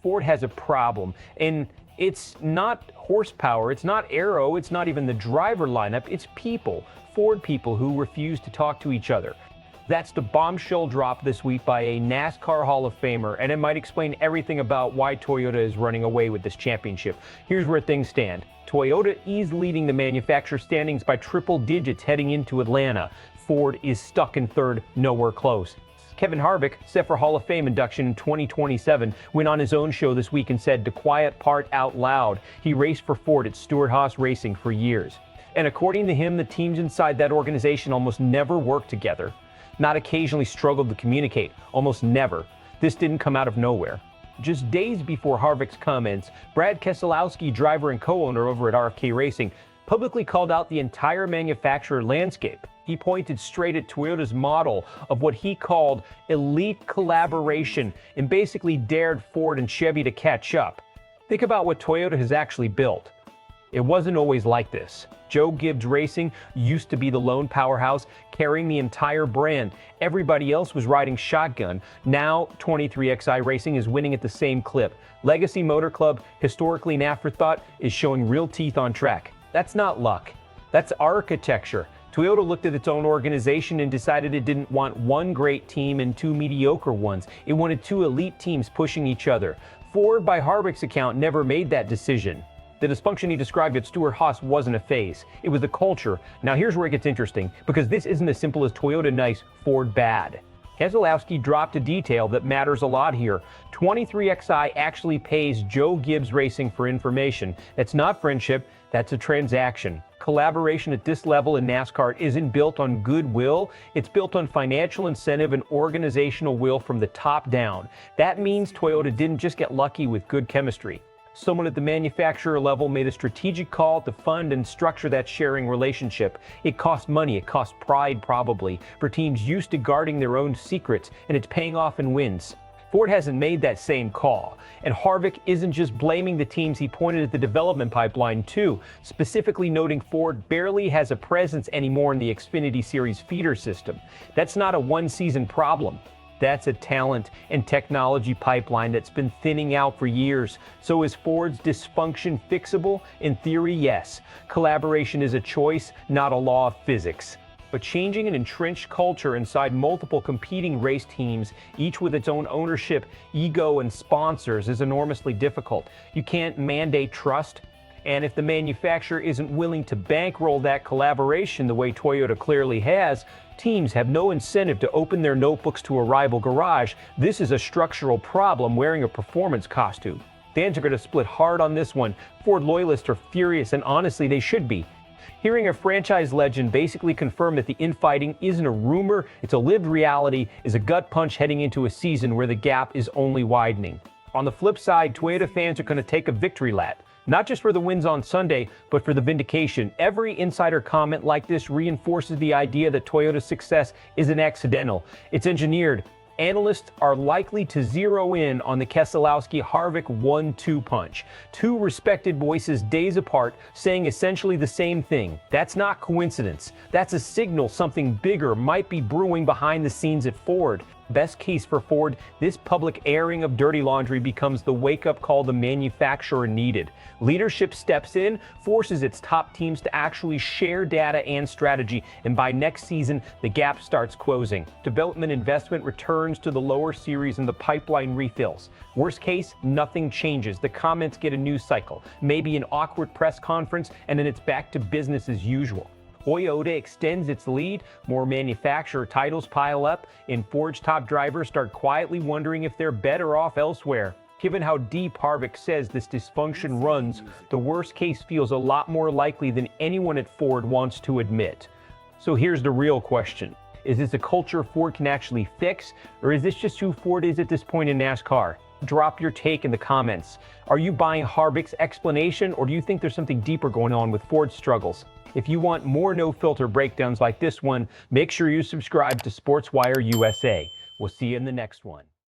Ford has a problem, and it's not horsepower, it's not aero, it's not even the driver lineup, it's people, Ford people who refuse to talk to each other. That's the bombshell drop this week by a NASCAR Hall of Famer, and it might explain everything about why Toyota is running away with this championship. Here's where things stand. Toyota is leading the manufacturer standings by triple digits heading into Atlanta. Ford is stuck in third, nowhere close. Kevin Harvick, set for Hall of Fame induction in 2027, went on his own show this week and said the quiet part out loud. He raced for Ford at Stewart-Haas Racing for years. And according to him, the teams inside that organization almost never worked together. Not occasionally struggled to communicate, almost never. This didn't come out of nowhere. Just days before Harvick's comments, Brad Keselowski, driver and co-owner over at RFK Racing, publicly called out the entire manufacturer landscape. He pointed straight at Toyota's model of what he called elite collaboration and basically dared Ford and Chevy to catch up. Think about what Toyota has actually built. It wasn't always like this. Joe Gibbs Racing used to be the lone powerhouse carrying the entire brand. Everybody else was riding shotgun. Now 23XI Racing is winning at the same clip. Legacy Motor Club, historically an afterthought, is showing real teeth on track. That's not luck. That's architecture. Toyota looked at its own organization and decided it didn't want one great team and two mediocre ones. It wanted two elite teams pushing each other. Ford, by Harvick's account, never made that decision. The dysfunction he described at Stewart-Haas wasn't a phase. It was the culture. Now here's where it gets interesting, because this isn't as simple as Toyota nice, Ford bad. Keselowski dropped a detail that matters a lot here. 23XI actually pays Joe Gibbs Racing for information. That's not friendship, that's a transaction. Collaboration at this level in NASCAR isn't built on goodwill, it's built on financial incentive and organizational will from the top down. That means Toyota didn't just get lucky with good chemistry. Someone at the manufacturer level made a strategic call to fund and structure that sharing relationship. It cost money, it cost pride probably, for teams used to guarding their own secrets, and it's paying off in wins. Ford hasn't made that same call, and Harvick isn't just blaming the teams. He pointed at the development pipeline too, specifically noting Ford barely has a presence anymore in the Xfinity Series feeder system. That's not a one-season problem. That's a talent and technology pipeline that's been thinning out for years. So is Ford's dysfunction fixable? In theory, yes. Collaboration is a choice, not a law of physics. But changing an entrenched culture inside multiple competing race teams, each with its own ownership, ego, and sponsors, is enormously difficult. You can't mandate trust. And if the manufacturer isn't willing to bankroll that collaboration the way Toyota clearly has, teams have no incentive to open their notebooks to a rival garage. This is a structural problem wearing a performance costume. Fans are going to split hard on this one. Ford loyalists are furious, and honestly, they should be. Hearing a franchise legend basically confirm that the infighting isn't a rumor, it's a lived reality, is a gut punch heading into a season where the gap is only widening. On the flip side, Toyota fans are going to take a victory lap. Not just for the wins on Sunday, but for the vindication. Every insider comment like this reinforces the idea that Toyota's success isn't accidental. It's engineered. Analysts are likely to zero in on the Keselowski-Harvick 1-2 punch. Two respected voices days apart saying essentially the same thing. That's not coincidence. That's a signal something bigger might be brewing behind the scenes at Ford. Best case for Ford, this public airing of dirty laundry becomes the wake-up call the manufacturer needed. Leadership steps in, forces its top teams to actually share data and strategy, and by next season, the gap starts closing. Development investment returns to the lower series and the pipeline refills. Worst case, nothing changes. The comments get a news cycle, maybe an awkward press conference, and then it's back to business as usual. Toyota extends its lead, more manufacturer titles pile up, and Ford's top drivers start quietly wondering if they're better off elsewhere. Given how deep Harvick says this dysfunction runs, the worst case feels a lot more likely than anyone at Ford wants to admit. So here's the real question. Is this a culture Ford can actually fix, or is this just who Ford is at this point in NASCAR? Drop your take in the comments. Are you buying Harvick's explanation, or do you think there's something deeper going on with Ford's struggles? If you want more no-filter breakdowns like this one, make sure you subscribe to SportsWire USA. We'll see you in the next one.